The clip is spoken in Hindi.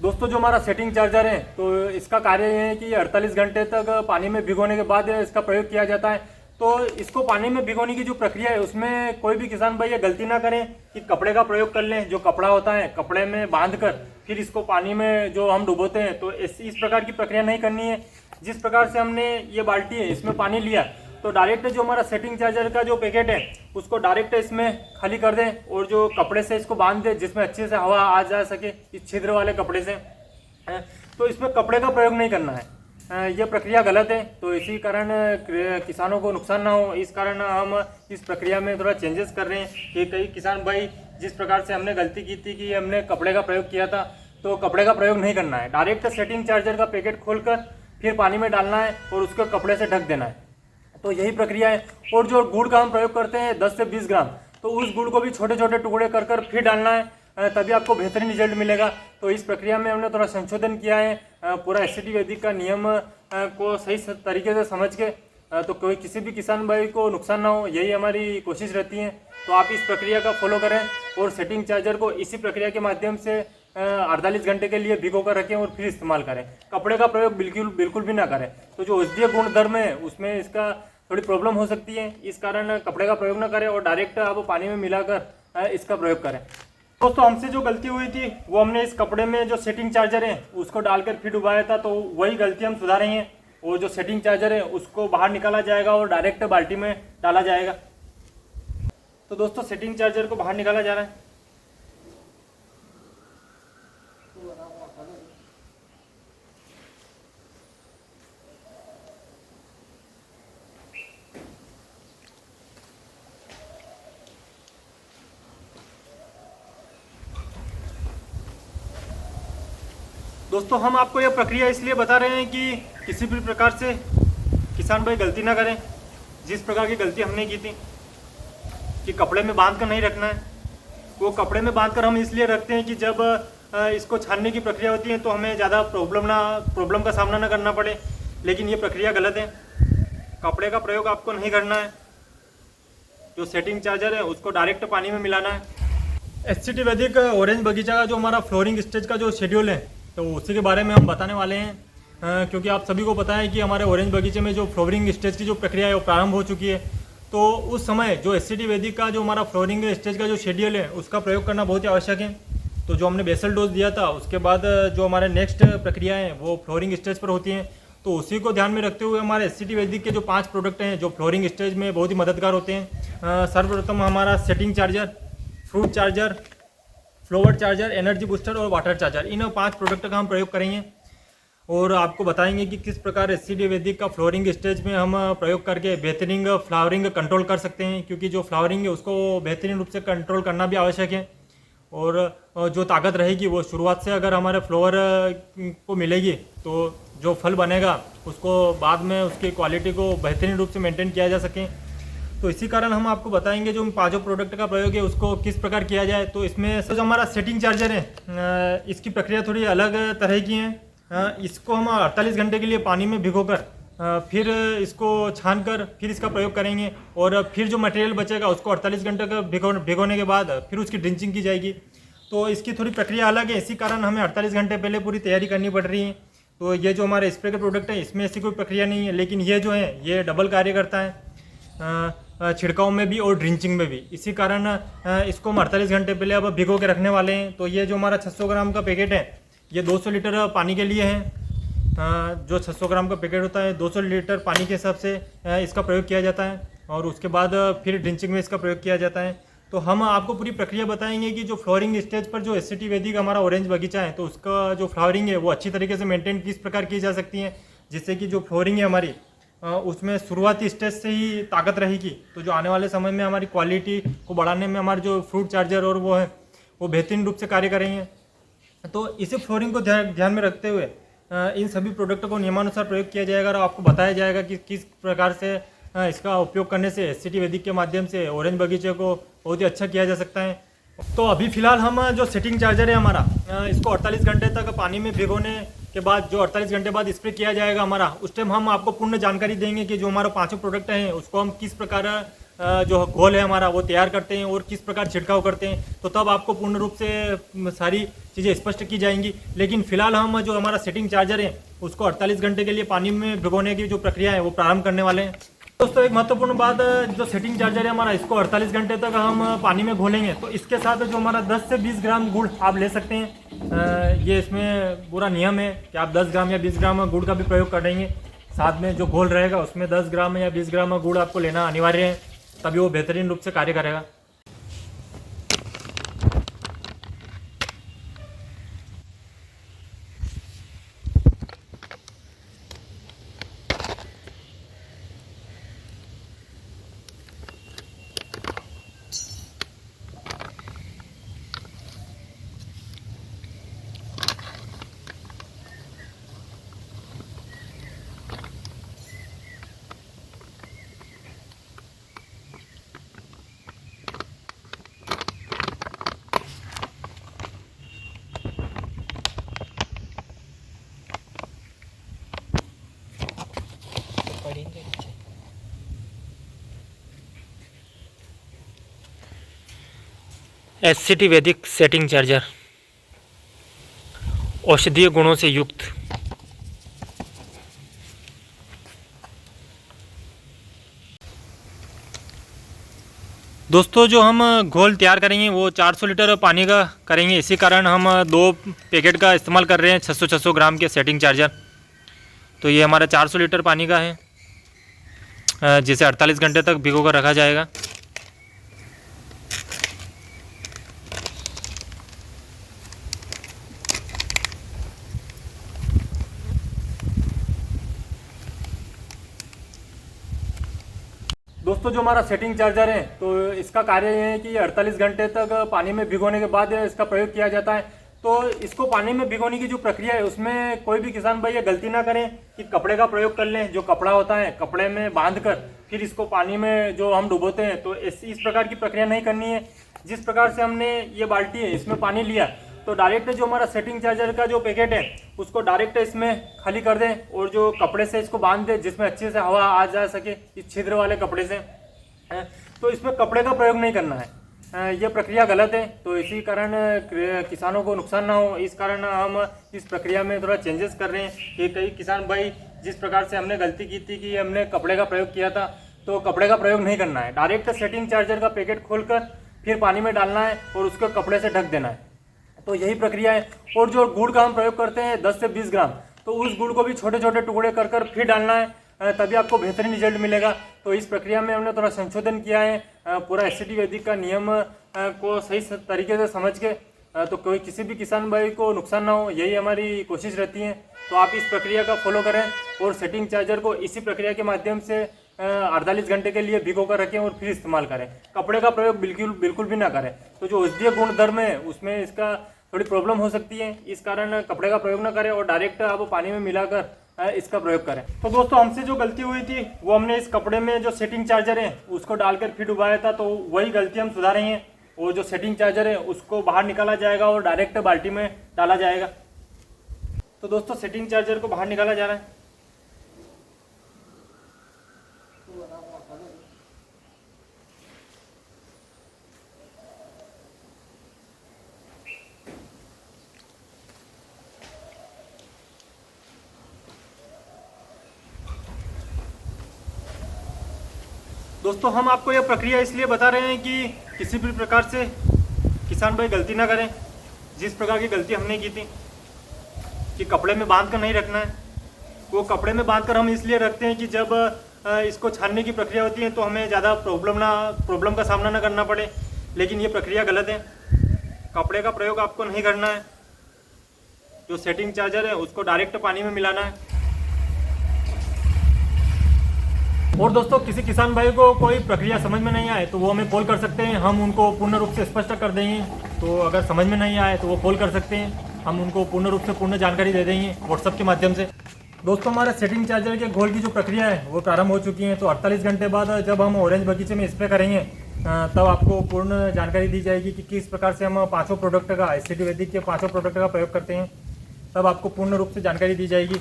दोस्तों जो हमारा सेटिंग चार्जर है तो इसका कार्य ये है कि ये 48 घंटे तक पानी में भिगोने के बाद इसका प्रयोग किया जाता है। तो इसको पानी में भिगोने की जो प्रक्रिया है उसमें कोई भी किसान भाई ये गलती ना करें कि कपड़े का प्रयोग कर लें। जो कपड़ा होता है कपड़े में बांध कर फिर इसको पानी में जो हम डुबोते हैं, तो इस प्रकार की प्रक्रिया नहीं करनी है। जिस प्रकार से हमने ये बाल्टी है इसमें पानी लिया तो डायरेक्ट जो हमारा सेटिंग चार्जर का जो पैकेट है उसको डायरेक्ट इसमें खाली कर दें और जो कपड़े से इसको बांध दें जिसमें अच्छे से हवा आ जा सके इस छिद्र वाले कपड़े से। तो इसमें कपड़े का प्रयोग नहीं करना है, ये प्रक्रिया गलत है। तो इसी कारण किसानों को नुकसान ना हो, इस कारण हम इस प्रक्रिया में थोड़ा चेंजेस कर रहे हैं कि कई किसान भाई जिस प्रकार से हमने गलती की थी कि हमने कपड़े का प्रयोग किया था, तो कपड़े का प्रयोग नहीं करना है। डायरेक्ट सेटिंग चार्जर का पैकेट खोलकर फिर पानी में डालना है और उसको कपड़े से ढक देना है। तो यही प्रक्रिया है। और जो गुड़ का हम प्रयोग करते हैं 10 से 20 ग्राम, तो उस गुड़ को भी छोटे छोटे टुकड़े कर कर फिर डालना है, तभी आपको बेहतरीन रिजल्ट मिलेगा। तो इस प्रक्रिया में हमने थोड़ा संशोधन किया है, पूरा एससीटी वैदिक का नियम को सही तरीके से समझ के, तो कोई किसी भी किसान भाई को नुकसान ना हो, यही हमारी कोशिश रहती है। तो आप इस प्रक्रिया का फॉलो करें और सेटिंग चार्जर को इसी प्रक्रिया के माध्यम से 48 घंटे के लिए भिगो कर रखें और फिर इस्तेमाल करें। कपड़े का प्रयोग बिल्कुल भी ना करें। तो जो औषधीय गुणधर्म है उसमें इसका थोड़ी प्रॉब्लम हो सकती है, इस कारण कपड़े का प्रयोग ना करें और डायरेक्ट आप पानी में मिलाकर इसका प्रयोग करें। दोस्तों हमसे जो गलती हुई थी वो हमने इस कपड़े में जो सेटिंग चार्जर है उसको डालकर फिर डुबाया था, तो वही गलती हम सुधारे हैं। और जो सेटिंग चार्जर है उसको बाहर निकाला जाएगा और डायरेक्ट बाल्टी में डाला जाएगा। तो दोस्तों सेटिंग चार्जर को बाहर निकाला जा रहा है। दोस्तों हम आपको यह प्रक्रिया इसलिए बता रहे हैं कि किसी भी प्रकार से किसान भाई गलती ना करें, जिस प्रकार की गलती हमने की थी कि कपड़े में बांध कर नहीं रखना है। वो कपड़े में बांध कर हम इसलिए रखते हैं कि जब इसको छानने की प्रक्रिया होती है तो हमें ज़्यादा प्रॉब्लम का सामना ना करना पड़े, लेकिन ये प्रक्रिया गलत है। कपड़े का प्रयोग आपको नहीं करना है। जो सेटिंग चार्जर है उसको डायरेक्ट पानी में मिलाना है। एससीटी वैदिक ऑरेंज बगीचा का जो हमारा फ्लोरिंग स्टेज का जो शेड्यूल है तो उसी के बारे में हम बताने वाले हैं, क्योंकि आप सभी को पता है कि हमारे ऑरेंज बगीचे में जो फ्लोरिंग स्टेज की जो प्रक्रिया है वो प्रारंभ हो चुकी है। तो उस समय जो एससीटी वैदिक का जो हमारा फ्लोरिंग स्टेज का जो शेड्यूल है उसका प्रयोग करना बहुत ही आवश्यक है। तो जो हमने बेसल डोज दिया था उसके बाद जो हमारे नेक्स्ट प्रक्रिया है वो फ्लोरिंग स्टेज पर होती हैं। तो उसी को ध्यान में रखते हुए हमारे एससीटी वैदिक के जो 5 प्रोडक्ट हैं जो फ्लोरिंग स्टेज में बहुत ही मददगार होते हैं। सर्वप्रथम हमारा setting charger, fruit charger, flower charger, energy booster और वाटर चार्जर, इन 5 प्रोडक्ट का हम प्रयोग करेंगे और आपको बताएंगे कि किस प्रकार एससीटी वैदिक का फ्लोरिंग स्टेज में हम प्रयोग करके बेहतरीन फ्लावरिंग कंट्रोल कर सकते हैं। क्योंकि जो फ्लावरिंग है उसको बेहतरीन रूप से कंट्रोल करना भी आवश्यक है और जो ताकत रहेगी वो शुरुआत से अगर हमारे फ्लावर को मिलेगी तो जो फल बनेगा उसको बाद में उसकी क्वालिटी को बेहतरीन रूप से मेंटेन किया जा सके। तो इसी कारण हम आपको बताएंगे जो 5 प्रोडक्ट का प्रयोग है उसको किस प्रकार किया जाए। तो इसमें जो हमारा सेटिंग चार्जर है इसकी प्रक्रिया थोड़ी अलग तरह की है। इसको हम 48 घंटे के लिए पानी में भिगोकर फिर इसको छान कर फिर इसका प्रयोग करेंगे और फिर जो मटेरियल बचेगा उसको 48 घंटे का भिगोने के बाद फिर उसकी ड्रिंचिंग की जाएगी। तो इसकी थोड़ी प्रक्रिया अलग है, इसी कारण हमें 48 घंटे पहले पूरी तैयारी करनी पड़ रही है। तो ये जो हमारे स्प्रे के प्रोडक्ट है इसमें ऐसी कोई प्रक्रिया नहीं है, लेकिन ये जो है ये डबल कार्य करता है, छिड़काव में भी और ड्रिंचिंग में भी। इसी कारण इसको हम 48 घंटे पहले अब भिगो के रखने वाले हैं। तो ये जो हमारा 600 ग्राम का पैकेट है ये 200 लीटर पानी के लिए है। जो 600 ग्राम का पैकेट होता है 200 लीटर पानी के हिसाब से इसका प्रयोग किया जाता है और उसके बाद फिर ड्रिंचिंग में इसका प्रयोग किया जाता है। तो हम आपको पूरी प्रक्रिया बताएंगे कि जो फ्लावरिंग स्टेज पर जो एससीटी वैदिक हमारा ऑरेंज बगीचा है तो उसका जो फ्लावरिंग है वो अच्छी तरीके से मेंटेन किस प्रकार की जा सकती है, जिससे कि जो फ्लावरिंग है हमारी उसमें शुरुआती स्टेज से ही ताकत रहेगी। तो जो आने वाले समय में हमारी क्वालिटी को बढ़ाने में हमारे जो फ्रूट चार्जर और वो है वो बेहतरीन रूप से कार्य करेंगे। तो इसी फ्लोरिंग को ध्यान में रखते हुए इन सभी प्रोडक्टों को नियमानुसार प्रयोग किया जाएगा और आपको बताया जाएगा कि किस प्रकार से इसका उपयोग करने से एससीटी वैदिक के माध्यम से ऑरेंज बगीचे को बहुत ही अच्छा किया जा सकता है। तो अभी फ़िलहाल हम जो सेटिंग चार्जर है हमारा इसको 48 घंटे तक पानी में भिगोने के बाद जो 48 घंटे बाद स्प्रे किया जाएगा हमारा, उस टाइम हम आपको पूर्ण जानकारी देंगे कि जो हमारा 5 प्रोडक्ट हैं उसको हम किस प्रकार जो घोल है हमारा वो तैयार करते हैं और किस प्रकार छिड़काव करते हैं, तो तब आपको पूर्ण रूप से सारी चीज़ें स्पष्ट की जाएंगी। लेकिन फिलहाल हम जो हमारा सेटिंग चार्जर है उसको 48 घंटे के लिए पानी में भिगोने की जो प्रक्रिया है वो प्रारंभ करने वाले हैं। दोस्तों एक महत्वपूर्ण बात, जो सेटिंग चार्जर है हमारा, इसको 48 घंटे तक हम पानी में घोलेंगे, तो इसके साथ जो हमारा 10 से 20 ग्राम गुड़ आप ले सकते हैं। ये इसमें पूरा नियम है कि आप 10 ग्राम या 20 ग्राम गुड़ का भी प्रयोग कर देंगे। साथ में जो घोल रहेगा उसमें 10 ग्राम या 20 ग्राम गुड़ आपको लेना अनिवार्य है, तभी वो बेहतरीन रूप से कार्य करेगा। SCT वैदिक सेटिंग चार्जर, औषधीय गुणों से युक्त। दोस्तों जो हम घोल तैयार करेंगे वो 400 लीटर पानी का करेंगे, इसी कारण हम 2 पैकेट का इस्तेमाल कर रहे हैं 600 ग्राम के सेटिंग चार्जर। तो ये हमारा 400 लीटर पानी का है, जिसे 48 घंटे तक भिगो कर रखा जाएगा। दोस्तों जो हमारा सेटिंग चार्जर है तो इसका कार्य ये है कि 48 घंटे तक पानी में भिगोने के बाद इसका प्रयोग किया जाता है। तो इसको पानी में भिगोने की जो प्रक्रिया है उसमें कोई भी किसान भाई ये गलती ना करें कि कपड़े का प्रयोग कर लें। जो कपड़ा होता है कपड़े में बांध कर फिर इसको पानी में जो हम डुबोते हैं, तो इस प्रकार की प्रक्रिया नहीं करनी है। जिस प्रकार से हमने ये बाल्टी है इसमें पानी लिया, तो डायरेक्ट जो हमारा सेटिंग चार्जर का जो पैकेट है उसको डायरेक्ट इसमें खाली कर दें और जो कपड़े से इसको बांध दें, जिसमें अच्छे से हवा आ जा सके इस छिद्र वाले कपड़े से। तो इसमें कपड़े का प्रयोग नहीं करना है, यह प्रक्रिया गलत है। तो इसी कारण किसानों को नुकसान ना हो, इस कारण हम इस प्रक्रिया में थोड़ा चेंजेस कर रहे हैं कि कई किसान भाई जिस प्रकार से हमने गलती की थी कि हमने कपड़े का प्रयोग किया था, तो कपड़े का प्रयोग नहीं करना है। डायरेक्ट सेटिंग चार्जर का पैकेट खोलकर फिर पानी में डालना है और उसको कपड़े से ढक देना है। तो यही प्रक्रिया है। और जो गुड़ का हम प्रयोग करते हैं 10 से 20 ग्राम, तो उस गुड़ को भी छोटे छोटे टुकड़े कर कर फिर डालना है, तभी आपको बेहतरीन रिजल्ट मिलेगा। तो इस प्रक्रिया में हमने थोड़ा संशोधन किया है, पूरा SCT वैदिक का नियम को सही तरीके से समझ के, तो कोई किसी भी किसान भाई को नुकसान ना हो, यही हमारी कोशिश रहती है। तो आप इस प्रक्रिया का फॉलो करें और सेटिंग चार्जर को इसी प्रक्रिया के माध्यम से 48 घंटे के लिए भिगो कर रखें और फिर इस्तेमाल करें। कपड़े का प्रयोग बिल्कुल भी ना करें। तो जो औषधीय गुणधर्म है उसमें इसका थोड़ी प्रॉब्लम हो सकती है, इस कारण कपड़े का प्रयोग ना करें और डायरेक्ट आप पानी में मिलाकर इसका प्रयोग करें। तो दोस्तों हमसे जो गलती हुई थी वो हमने इस कपड़े में जो सेटिंग चार्जर है उसको डालकर फिर डुबाया था, तो वही गलती हम सुधारेंगे। और जो सेटिंग चार्जर है उसको बाहर निकाला जाएगा और डायरेक्ट बाल्टी में डाला जाएगा। तो दोस्तों सेटिंग चार्जर को बाहर निकाला जा रहा है। दोस्तों हम आपको यह प्रक्रिया इसलिए बता रहे हैं कि किसी भी प्रकार से किसान भाई गलती ना करें, जिस प्रकार की गलती हमने की थी कि कपड़े में बांध कर नहीं रखना है। वो कपड़े में बांध कर हम इसलिए रखते हैं कि जब इसको छानने की प्रक्रिया होती है तो हमें ज़्यादा प्रॉब्लम का सामना ना करना पड़े, लेकिन ये प्रक्रिया गलत है। कपड़े का प्रयोग आपको नहीं करना है। जो सेटिंग चार्जर है उसको डायरेक्ट पानी में मिलाना है। और दोस्तों किसी किसान भाई को कोई प्रक्रिया समझ में नहीं आए तो वो हमें कॉल कर सकते हैं, हम उनको पूर्ण रूप से स्पष्ट कर देंगे। तो अगर समझ में नहीं आए तो वो कॉल कर सकते हैं, हम उनको पूर्ण रूप से पूर्ण जानकारी दे देंगे व्हाट्सएप के माध्यम से। दोस्तों हमारे सेटिंग चार्जर के घोल की जो प्रक्रिया है वो प्रारंभ हो चुकी है। तो 48 घंटे बाद जब हम ऑरेंज बगीचे में स्प्रे करेंगे तब आपको पूर्ण जानकारी दी जाएगी कि किस प्रकार से हम पाँचों प्रोडक्ट का SCT वैदिक के 5 प्रोडक्ट का प्रयोग करते हैं, तब आपको पूर्ण रूप से जानकारी दी जाएगी।